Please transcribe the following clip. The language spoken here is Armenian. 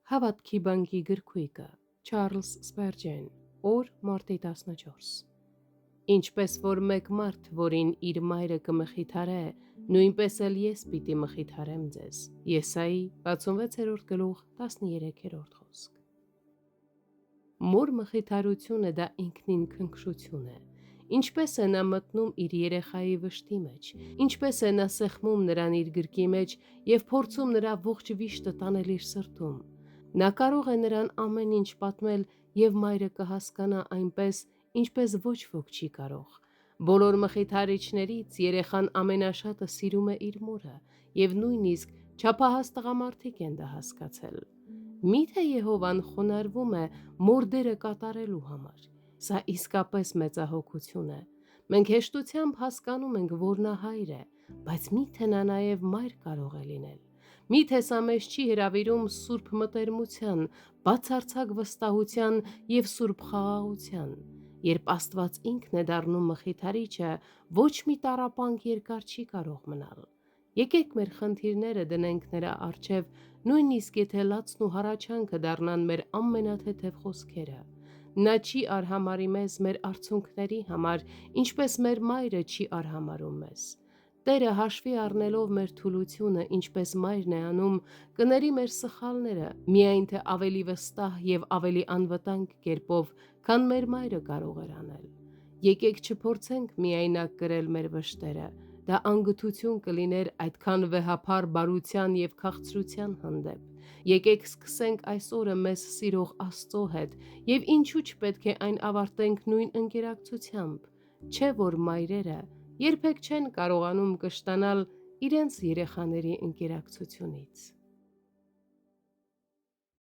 Հավատքի բանկի գրքույկը, Չարլզ Սպերջեն, օր մարտի 14։ Ինչպես որ մեկ մարդ, որին իր մայրը կմխիթարե, նույնպես էլ ես պիտի մխիթարեմ ձեզ։ Եսայի 66-րդ գլուխ 13-րդ խոսք։ Մոր մխիթարությունը դա ինքնին քնքշություն է։ Ինչպես է նա մտնում իր երեխայի վշտի մեջ, ինչպես է նա սեղմում նրան իր գրկի մեջ և փորձում նրա ողջ վիշտը տանել իր սրտում։ Նա կարող է նրան ամեն ինչ պատմել և մայրը կհասկանա այնպես, ինչպես ոչ ոք չի կարող։ Բոլոր մխիթարիչներից երեխան ամենաշատը սիրում է իր մորը, և նույնիսկ չափահաս տղամարդիկ են դա հասկացել։ Միթե Եհովան խոնարհվում է մոր դերը կատարելու համար։ Սա իսկապես մեծահոգություն է։ Մենք հեշտությամբ հասկանում ենք, որ նա հայր է, բայց միթե նա նաև մայր կարող է լինել։ Միթե սա մեզ չի հրավիրում սուրբ մտերմության, բացարձակ վստահության և սուրբ խաղաղության։ Երբ Աստված ինքն է դառնում մխիթարիչը, ոչ մի տառապանք երկար չի կարող մնալ։ Եկեք մեր խնդիրները դնենք նրա առջև, նույնիսկ եթե լացն ու հառաչանքը դառնան մեր ամենաթեթև խոսքերը։ Նա չի արհամարհի մեզ մեր արցունքների համար, ինչպես մեր մայրը չի արհամարհում մեզ։ Տերը հաշվի առնելով մեր թուլությունը, ինչպես մայրն է անում, կների մեր սխալները, միայն թե ավելի վստահ և ավելի անվտանգ կերպով, քան մեր մայրը կարող էր անել։ Եկեք չփորձենք միայնակ կրել մեր վշտերը, դա անգթություն կլիներ այդքան վեհափառ բարության և քաղցրության հանդեպ։ Եկեք սկսենք այս օրը մեզ սիրող Աստծո հետ, և ինչու չպետք է այն ավարտենք նույն ընկերակցությամբ, չէ՞ որ մայրերը երբեք չեն կարողանում կշտանալ իրենց երեխաների ընկերակցությունից։